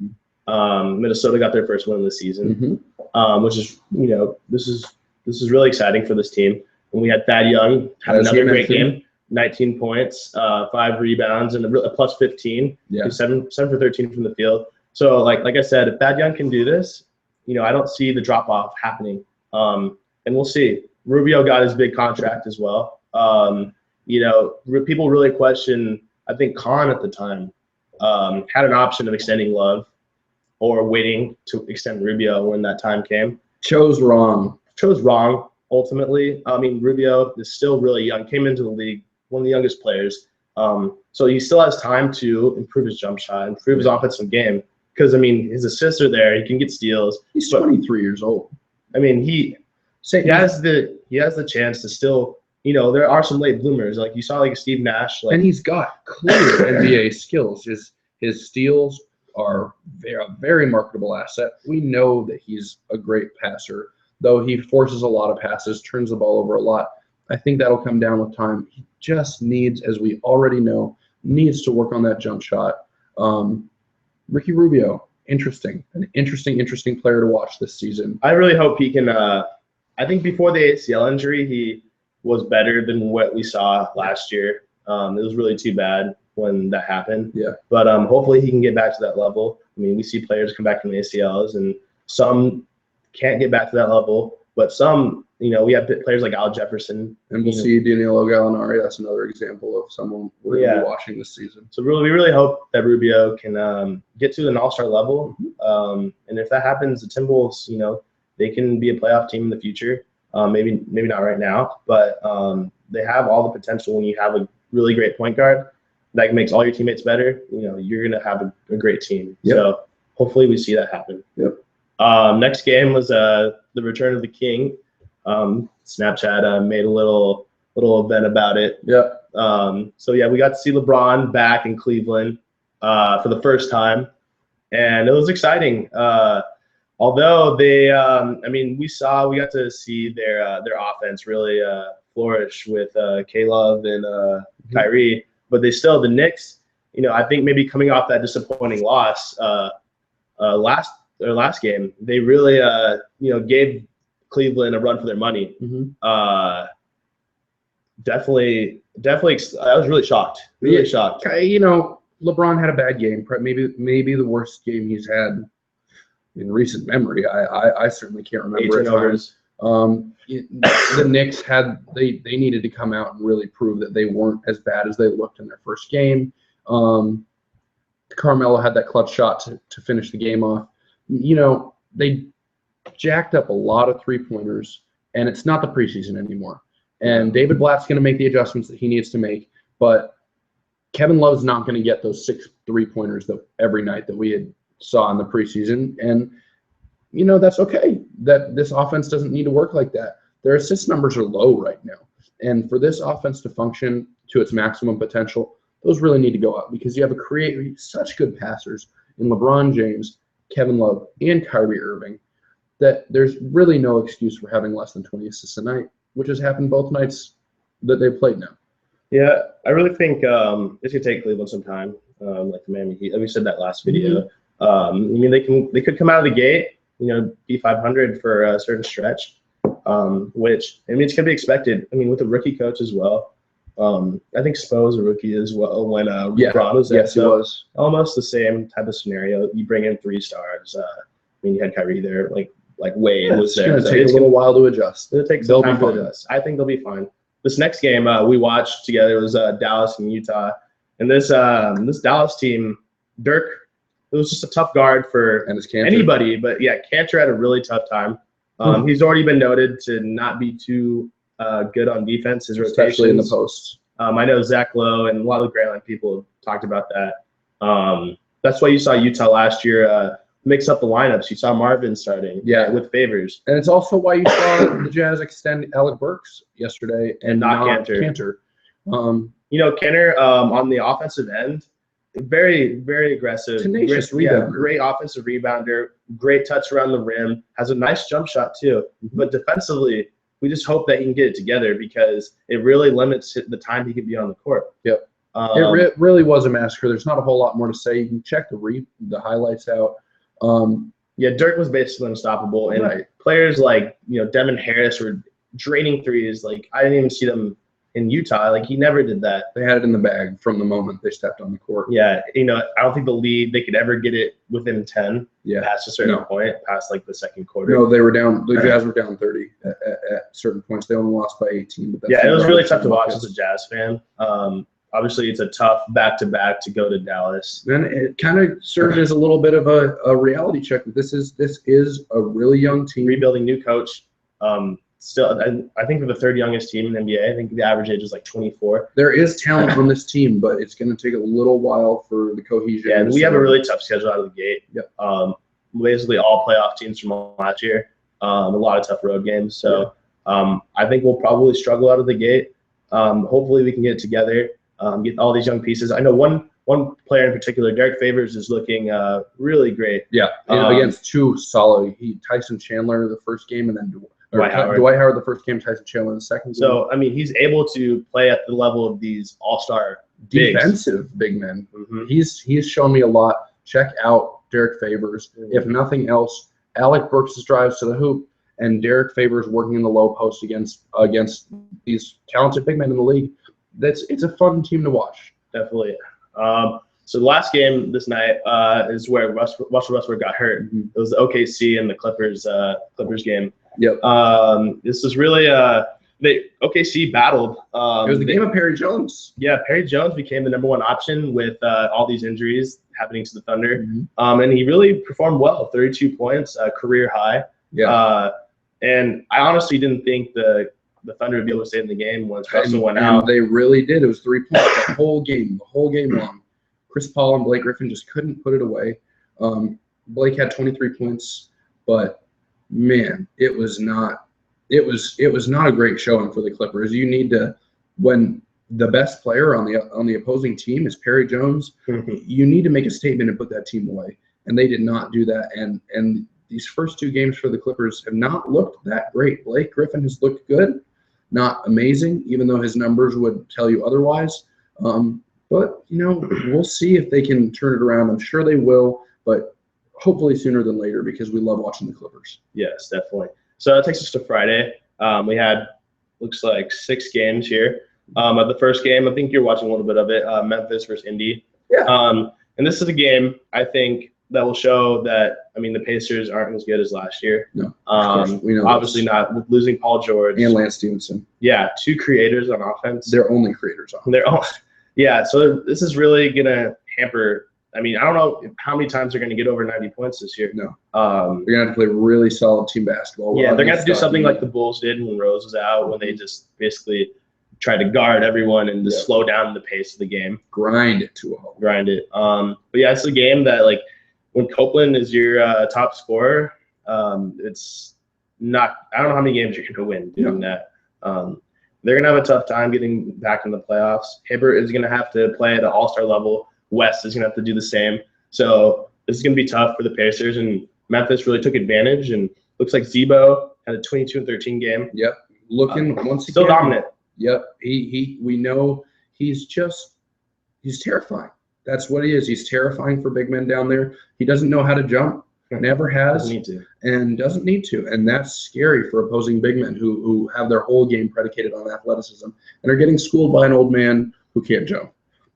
Minnesota got their first win of the season, which is, this is really exciting for this team. And we had Thad Young have another great game. 19 points, 5 rebounds, and a plus 15. Yeah. 7 for 13 from the field. So, like I said, if Thad Young can do this, I don't see the drop off happening. And we'll see. Rubio got his big contract as well. People really question. I think Khan at the time had an option of extending Love or waiting to extend Rubio when that time came. Chose wrong. Ultimately. I mean, Rubio is still really young. Came into the league, one of the youngest players. So he still has time to improve his jump shot, improve his offensive game. Because, I mean, his assists are there. He can get steals. He's 23 years old. I mean, he has the chance to still, there are some late bloomers. Like you saw, like Steve Nash. And he's got clear NBA skills. His steals are a very marketable asset. We know that he's a great passer, though he forces a lot of passes, turns the ball over a lot. I think that'll come down with time. He just needs, as we already know, to work on that jump shot. Ricky Rubio, an interesting player to watch this season. I really hope he can. I think before the ACL injury, he was better than what we saw last year. It was really too bad when that happened. Yeah. But hopefully he can get back to that level. I mean, we see players come back from the ACLs, and some can't get back to that level, but some, we have players like Al Jefferson. And we'll see Danilo Gallinari. That's another example of someone we're going to be watching this season. So we really hope that Rubio can get to an all-star level. And if that happens, the Timberwolves, they can be a playoff team in the future. Maybe not right now, but they have all the potential when you have a really great point guard that makes all your teammates better. You're going to have a great team. Yep. So hopefully we see that happen. Yep. Next game was the return of the King. Snapchat made a little event about it. Yeah. So we got to see LeBron back in Cleveland for the first time, and it was exciting. Although they, we got to see their offense really flourish with K-Love and Kyrie, but the Knicks, I think maybe coming off that disappointing loss last game, they really gave Cleveland a run for their money. Definitely, I was really shocked. Shocked. LeBron had a bad game, maybe the worst game he's had in recent memory. I certainly can't remember 18 overs. The Knicks they needed to come out and really prove that they weren't as bad as they looked in their first game. Carmelo had that clutch shot to finish the game off. They jacked up a lot of three-pointers, and it's not the preseason anymore. And David Blatt's going to make the adjustments that he needs to make, but Kevin Love's not going to get those 6 three-pointers every night that we saw in the preseason. And that's okay. That this offense doesn't need to work like that. Their assist numbers are low right now. And for this offense to function to its maximum potential, those really need to go up because you have such good passers in LeBron James, Kevin Love, and Kyrie Irving that there's really no excuse for having less than 20 assists a night, which has happened both nights that they've played now. Yeah, I really think it's gonna take Cleveland some time, like the Miami Heat. We said that last video. I mean, they could come out of the gate, be 500 for a certain stretch, which I mean it's gonna be expected. I mean, with a rookie coach as well. I think Spo was a rookie as well when LeBron was there. Yes, he was. Almost the same type of scenario. You bring in 3 stars. I mean, you had Kyrie there, like Wade was there. It's going to take a little while to adjust. It'll take some time to adjust. I think they'll be fine. This next game we watched together was Dallas and Utah, and this Dallas team, Dirk, it was just a tough guard for anybody. But yeah, Cantor had a really tough time. He's already been noted to not be too good on defense, his rotations. Especially in the post. I know Zach Lowe and a lot of the Grantline people have talked about that. That's why you saw Utah last year mix up the lineups. You saw Marvin starting with Favors. And it's also why you saw the Jazz extend Alec Burks yesterday and not Cantor. Kenner on the offensive end, very, very aggressive. Tenacious rebounder. Great offensive rebounder, great touch around the rim, has a nice jump shot too. But defensively, we just hope that he can get it together because it really limits the time he can be on the court. Yep. It really was a massacre. There's not a whole lot more to say. You can check the highlights out. Dirk was basically unstoppable, and players like Devin Harris were draining threes. Like I didn't even see them in Utah. Like he never did that. They had it in the bag from the moment they stepped on the court. Yeah, I don't think the lead they could ever get it within 10. Yeah, past a certain point, past like the second quarter. No, they were down. The Jazz were down 30 at certain points. They only lost by 18. But it was really tough to watch as a Jazz fan. Obviously, it's a tough back-to-back to go to Dallas. And it kind of served as a little bit of a reality check. This is a really young team. Rebuilding, new coach. Still, I think we're the 3rd youngest team in the NBA. I think the average age is like 24. There is talent on this team, but it's going to take a little while for the cohesion. Yeah, and we have a really tough schedule out of the gate. Yep. Basically, all playoff teams from last year. A lot of tough road games. So I think we'll probably struggle out of the gate. Hopefully, we can get it together. Get all these young pieces. I know one player in particular, Derek Favors, is looking really great. Yeah, against 2 solid. Tyson Chandler the first game, and then Dwight Howard the first game, Tyson Chandler the second game. So, I mean, he's able to play at the level of these all-star defensive big men. He's shown me a lot. Check out Derek Favors. If nothing else, Alec Burks' drives to the hoop and Derek Favors working in the low post against these talented big men in the league. It's a fun team to watch. Definitely. So the last game this night is where Russell Westbrook got hurt. It was the OKC and the Clippers game. Yep. This was really OKC battled. It was the game of Perry Jones. Yeah, Perry Jones became the #1 option with all these injuries happening to the Thunder. And he really performed well. 32 points, career high. Yeah. And I honestly didn't think the Thunder would be able to stay in the game once Russell went out. They really did. It was 3 points the whole game long. Chris Paul and Blake Griffin just couldn't put it away. Blake had 23 points, but man, it was not a great showing for the Clippers. You need to, when the best player on the opposing team is Perry Jones, you need to make a statement and put that team away. And they did not do that. And these first 2 games for the Clippers have not looked that great. Blake Griffin has looked good, not amazing, even though his numbers would tell you otherwise. But, we'll see if they can turn it around. I'm sure they will, but hopefully sooner than later because we love watching the Clippers. Yes, definitely. So that takes us to Friday. We had, looks like 6 games here. The first game, I think you're watching a little bit of it, Memphis versus Indy. Yeah. And this is a game, I think, that will show that, the Pacers aren't as good as last year. No, of course. We know obviously not, with losing Paul George. And Lance Stevenson. Yeah, 2 creators on offense. They're only creators on offense. Yeah, so this is really going to hamper. I don't know how many times they're going to get over 90 points this year. No. They're going to have to play really solid team basketball. Yeah, they're going to have to do something like the Bulls did when Rose was out, when they just basically tried to guard everyone and just slow down the pace of the game. Grind it to a halt. But yeah, it's a game that, when Copeland is your top scorer, It's not. I don't know how many games you're going to win doing that. They're going to have a tough time getting back in the playoffs. Hibbert is going to have to play at the all-star level. West is going to have to do the same. So this is going to be tough for the Pacers, and Memphis really took advantage. And looks like Zebo had a 22-13 game. Yep, looking once again still dominant. Yep, we know he's terrifying. That's what he is. He's terrifying for big men down there. He doesn't know how to jump. Never has, Doesn't need to. and doesn't need to, and that's scary for opposing big men who have their whole game predicated on athleticism and are getting schooled by an old man who can't jump.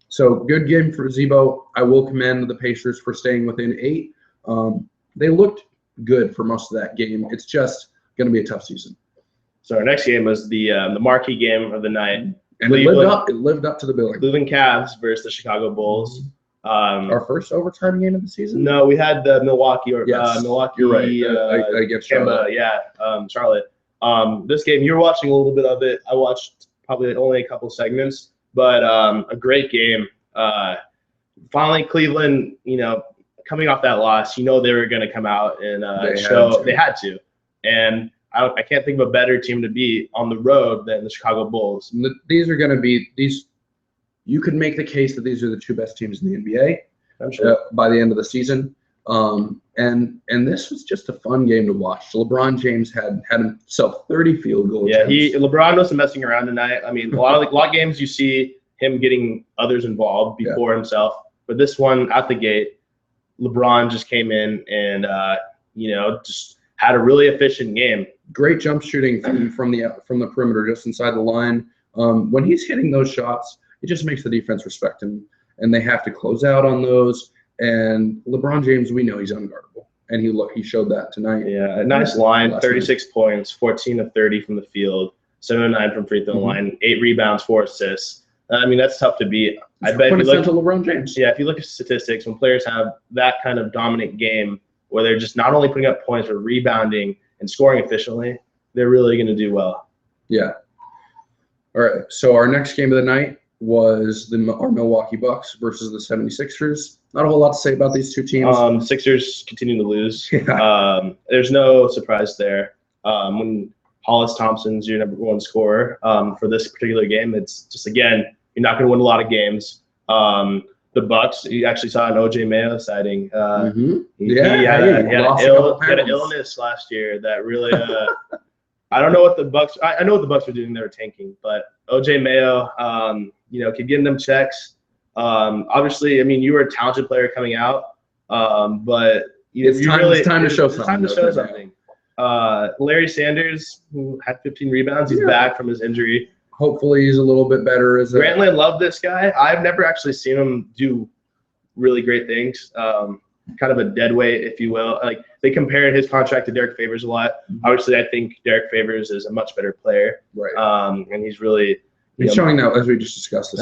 So good game for Zebo. I will commend the Pacers for staying within 8. They looked good for most of that game. It's just going to be a tough season. So our next game was the marquee game of the night. And it lived up to the billing. Cleveland Cavs versus the Chicago Bulls. Our first overtime game of the season? No, we had the Milwaukee. You're right. Against Charlotte. Charlotte. This game, you were watching a little bit of it. I watched probably only a couple segments, but a great game. Finally, Cleveland, coming off that loss, they were going to come out and show they had to. And I can't think of a better team to be on the road than the Chicago Bulls. These are going to be these. You could make the case that these are the 2 best teams in the NBA. I'm sure. By the end of the season. And this was just a fun game to watch. LeBron James had himself 30 field goal attempts. LeBron wasn't messing around tonight. I mean, a lot of games you see him getting others involved before himself. But this one, out the gate, LeBron just came in and just had a really efficient game. Great jump shooting from the perimeter, just inside the line. When he's hitting those shots, it just makes the defense respect him, and they have to close out on those. And LeBron James, we know he's unguardable, and he showed that tonight. Yeah, a nice line, 36 points, 14 of 30 from the field, 7 of 9 from free throw line, 8 rebounds, 4 assists. I mean, that's tough to beat. I bet if you look at LeBron James. Yeah, if you look at statistics, when players have that kind of dominant game where they're just not only putting up points but rebounding and scoring efficiently, they're really going to do well. Yeah. All right. So our next game of the night was our Milwaukee Bucks versus the 76ers. Not a whole lot to say about these 2 teams. Sixers continue to lose. There's no surprise there. When Hollis Thompson's your number 1 scorer for this particular game, it's just, again, you're not going to win a lot of games. The Bucks, you actually saw an OJ Mayo sighting. He had an illness last year that really I don't know what the Bucks. I know what the Bucks were doing. They were tanking, but OJ Mayo, could give them checks. Obviously, I mean, you were a talented player coming out, but it's time to show something. Larry Sanders, who had 15 rebounds, he's back from his injury. Hopefully, he's a little bit better. Grantland loved this guy. I've never actually seen him do really great things. Kind of a dead weight, if you will. Like, they compared his contract to Derek Favors a lot. Obviously, I think Derek Favors is a much better player. Right. And he's really showing that, as we just discussed.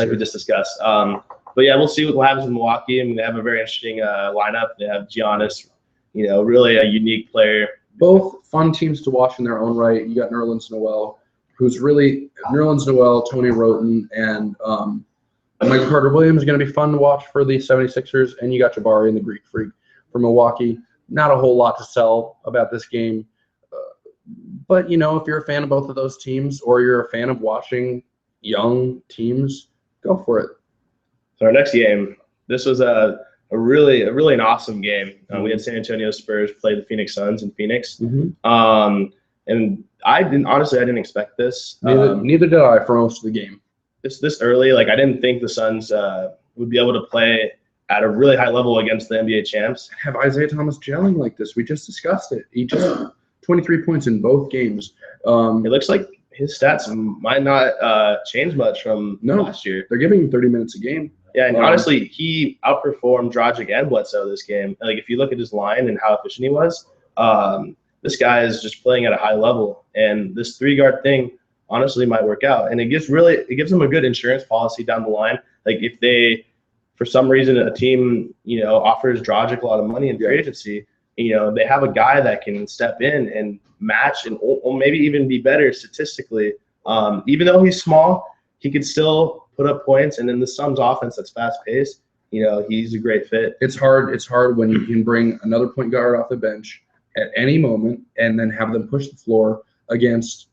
But yeah, we'll see what happens in Milwaukee. I mean, they have a very interesting lineup. They have Giannis, really a unique player. Both fun teams to watch in their own right. You got Nerlens Noel, Tony Wroten, and Michael Carter-Williams is going to be fun to watch for the 76ers. And you got Jabari and the Greek Freak for Milwaukee. Not a whole lot to sell about this game. But, if you're a fan of both of those teams, or you're a fan of watching young teams, go for it. So our next game, this was a really an awesome game. We had San Antonio Spurs play the Phoenix Suns in Phoenix. And I didn't expect this. Neither did I for most of the game. This early, I didn't think the Suns would be able to play at a really high level against the NBA champs. Have Isaiah Thomas gelling like this? We just discussed it. He just 23 points in both games. It looks like his stats might not change much from last year. They're giving him 30 minutes a game. Yeah, and honestly, he outperformed Dragic and Bledsoe this game. If you look at his line and how efficient he was, this guy is just playing at a high level. And this 3-guard thing, honestly, might work out. And it gives them a good insurance policy down the line. If they, for some reason, a team, offers Dragic a lot of money in free agency, they have a guy that can step in and match and or maybe even be better statistically. Even though he's small, he can still put up points. And in the Suns offense that's fast-paced, he's a great fit. It's hard when you can bring another point guard off the bench at any moment and then have them push the floor against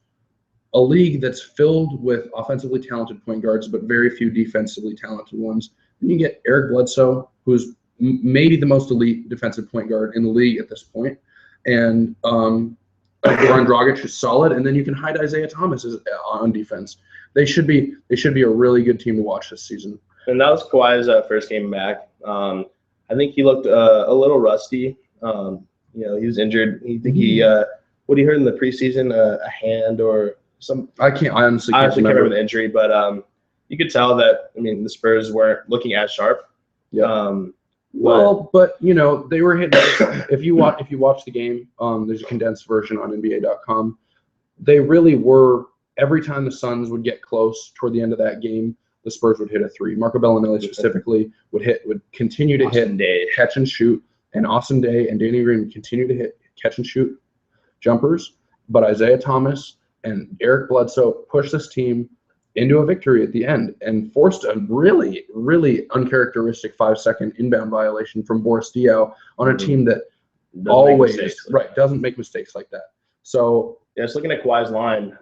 a league that's filled with offensively talented point guards, but very few defensively talented ones. Then you get Eric Bledsoe, who's maybe the most elite defensive point guard in the league at this point, and Goran Dragic is solid, and then you can hide Isaiah Thomas on defense. They should be a really good team to watch this season. And that was Kawhi's first game back. I think he looked a little rusty. He was injured. I think what he hurt in the preseason, a hand or some. I honestly can't remember the injury, but you could tell that. I mean, the Spurs weren't looking as sharp. Yeah. But they were hitting. If you watch the game, there's a condensed version on NBA.com. They really were. Every time the Suns would get close toward the end of that game, the Spurs would hit a three. Marco Bellinelli specifically would continue to hit catch and shoot, and Austin Daye and Danny Green would continue to hit catch and shoot jumpers. But Isaiah Thomas and Eric Bledsoe pushed this team into a victory at the end and forced a really, really uncharacteristic 5-second inbound violation from Boris Diaw on a team that doesn't make mistakes like that. So just looking at Kawhi's line,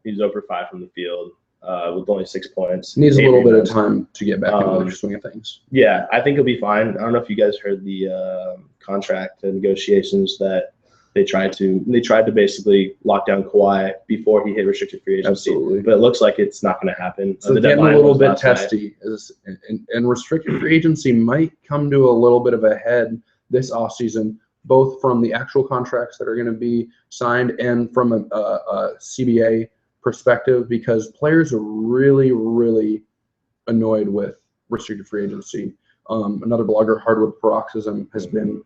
he's over 5 from the field with only 6 points. Needs a little bit of time to get back into the swing of things. Yeah, I think he'll be fine. I don't know if you guys heard the contract negotiations that they tried to basically lock down Kawhi before he hit restricted free agency. Absolutely. But it looks like it's not going to happen. So the getting a little bit testy, and restricted free agency might come to a little bit of a head this offseason, both from the actual contracts that are going to be signed and from a CBA perspective, because players are really, really annoyed with restricted free agency. Another blogger, Hardwood Paroxysm, has been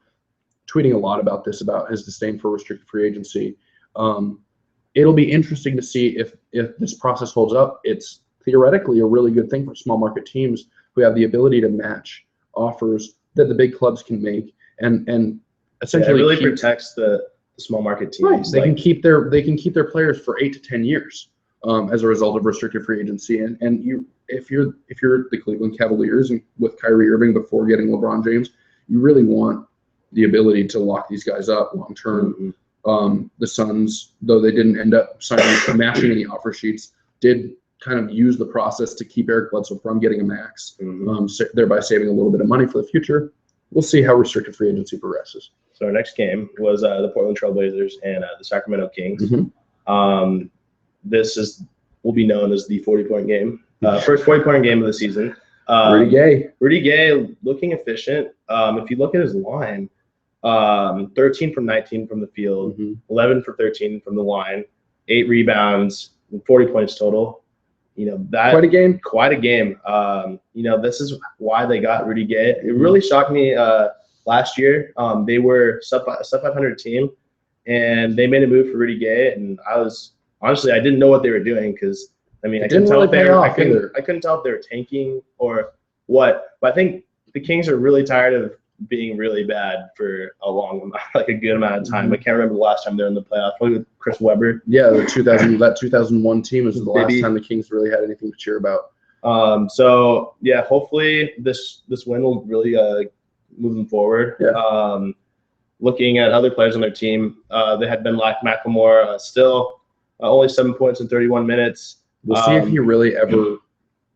tweeting a lot about this, about his disdain for restricted free agency. It'll be interesting to see if this process holds up. It's theoretically a really good thing for small market teams who have the ability to match offers that the big clubs can make, and essentially it really protects the small market teams. Right. They can keep their players for 8 to 10 years as a result of restricted free agency. And if you're the Cleveland Cavaliers and with Kyrie Irving before getting LeBron James, you really want the ability to lock these guys up long term. Mm-hmm. The Suns, though they didn't end up matching any offer sheets, did kind of use the process to keep Eric Bledsoe from getting a max, thereby saving a little bit of money for the future. We'll see how restricted free agency progresses. So our next game was the Portland Trailblazers and the Sacramento Kings. Mm-hmm. This will be known as the 40-point game. First 40-point game of the season. Rudy Gay looking efficient. If you look at his line, 13 from 19 from the field, 11 for 13 from the line, 8 rebounds, 40 points total. Quite a game. Quite a game. This is why they got Rudy Gay. It really shocked me last year. They were sub 500 team, and they made a move for Rudy Gay, and I didn't know what they were doing, because I couldn't tell if they were tanking or what. But I think the Kings are really tired of being really bad for a good amount of time. I can't remember the last time they were in the playoffs. Probably with Chris Webber. Yeah, that 2001 team is the last time the Kings really had anything to cheer about. So yeah, hopefully this win will really move them forward. Yeah. Looking at other players on their team, they had Ben McLemore, still only 7 points in 31 minutes. We'll see if he really ever.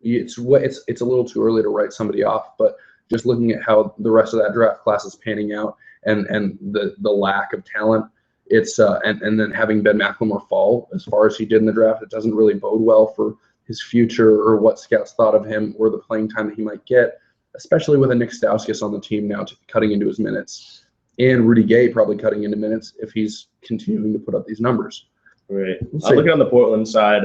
It's a little too early to write somebody off, but just looking at how the rest of that draft class is panning out and the lack of talent, it's and then having Ben McLemore fall as far as he did in the draft, it doesn't really bode well for his future or what scouts thought of him or the playing time that he might get, especially with a Nick Stauskas on the team now cutting into his minutes, and Rudy Gay probably cutting into minutes if he's continuing to put up these numbers. Right. Looking on the Portland side,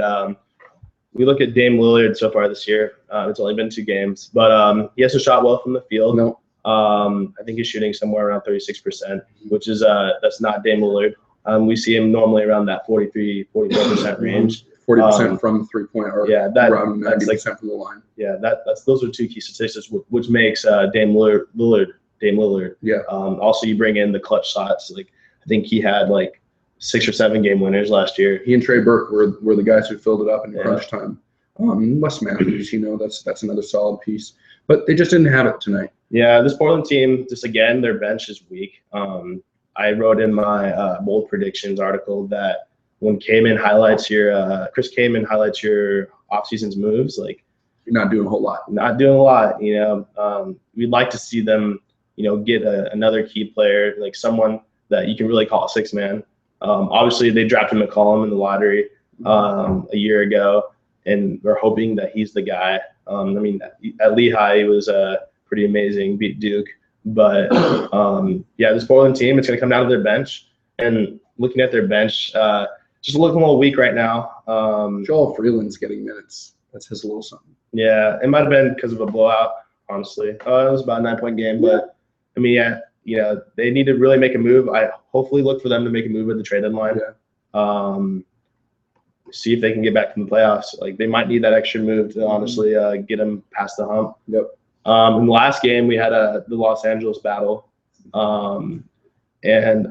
we look at Dame Lillard so far this year. It's only been 2 games, but he hasn't shot well from the field. No. I think he's shooting somewhere around 36%, which is that's not Dame Lillard. We see him normally around that 44% range. 40% from 3-point, or around 90% like, from the line. Yeah, those are 2 key statistics, which makes Dame Lillard. Yeah. Also, you bring in the clutch shots. Like, I think he had 6 or 7 game winners last year. He and Trey Burke were the guys who filled it up in crunch time. Wes Matthews, that's another solid piece. But they just didn't have it tonight. Yeah, this Portland team, just again, their bench is weak. I wrote in my bold predictions article that when Chris Kaman highlights your offseason's moves, like you're not doing a whole lot. Not doing a lot, we'd like to see them, get another key player, like someone that you can really call a six man. Obviously, they drafted McCollum in the lottery a year ago, and we're hoping that he's the guy. At Lehigh, he was pretty amazing, beat Duke. But this Portland team, it's going to come down to their bench. And looking at their bench, just looking a little weak right now. Joel Freeland's getting minutes. That's his little something. Yeah, it might have been because of a blowout, honestly. It was about a 9-point game. But, they need to really make a move. I hopefully look for them to make a move at the trade deadline. Yeah. See if they can get back to the playoffs. Like, they might need that extra move to honestly get them past the hump. Yep. In the last game, we had the Los Angeles battle. And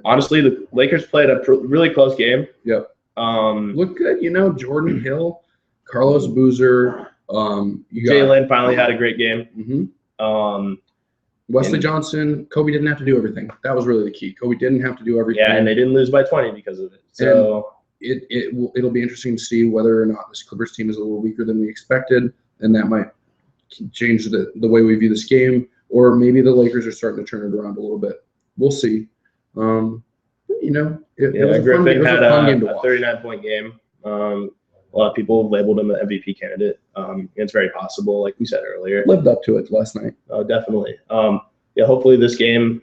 honestly, the Lakers played a really close game. Yep. Looked good, Jordan Hill, Carlos Boozer. Jalen finally had a great game. Mm-hmm. Wesley Johnson, Kobe didn't have to do everything. That was really the key. Kobe didn't have to do everything. Yeah, and they didn't lose by 20 because of it. So it'll be interesting to see whether or not this Clippers team is a little weaker than we expected, and that might change the way we view this game, or maybe the Lakers are starting to turn it around a little bit. We'll see. It was a Griffin had fun game to a watch. 39-point game. A lot of people have labeled him an MVP candidate. It's very possible, like we said earlier. Lived up to it last night. Oh, definitely. Hopefully this game,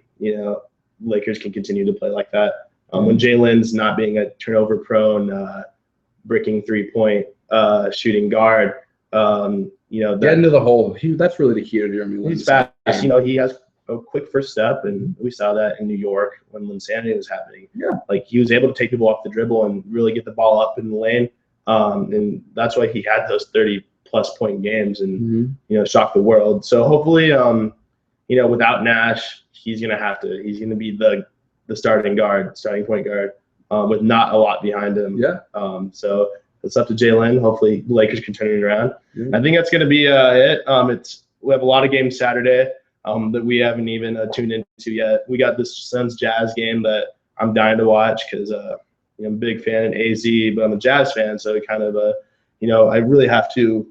Lakers can continue to play like that. When Jalen's not being a turnover-prone, bricking three-point shooting guard, get into the hole. That's really the key to Jeremy Lin. He's fast. He has a quick first step, and we saw that in New York when Linsanity was happening. Yeah. Like, he was able to take people off the dribble and really get the ball up in the lane. And that's why he had those 30-plus point games and, shocked the world. So hopefully, without Nash, he's going to be the starting point guard with not a lot behind him. Yeah. So it's up to Jalen. Hopefully the Lakers can turn it around. Yeah. I think that's going to be it. We have a lot of games Saturday that we haven't even tuned into yet. We got this Suns Jazz game that I'm dying to watch because I'm a big fan of AZ, but I'm a Jazz fan, so kind of I really have to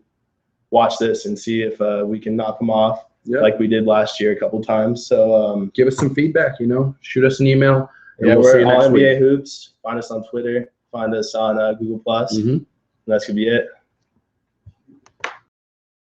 watch this and see if we can knock them off like we did last year a couple times. So give us some feedback. Shoot us an email. Yeah, we'll we're all NBA Hoops. Find us on Twitter. Find us on Google Plus. Mm-hmm. And that's gonna be it.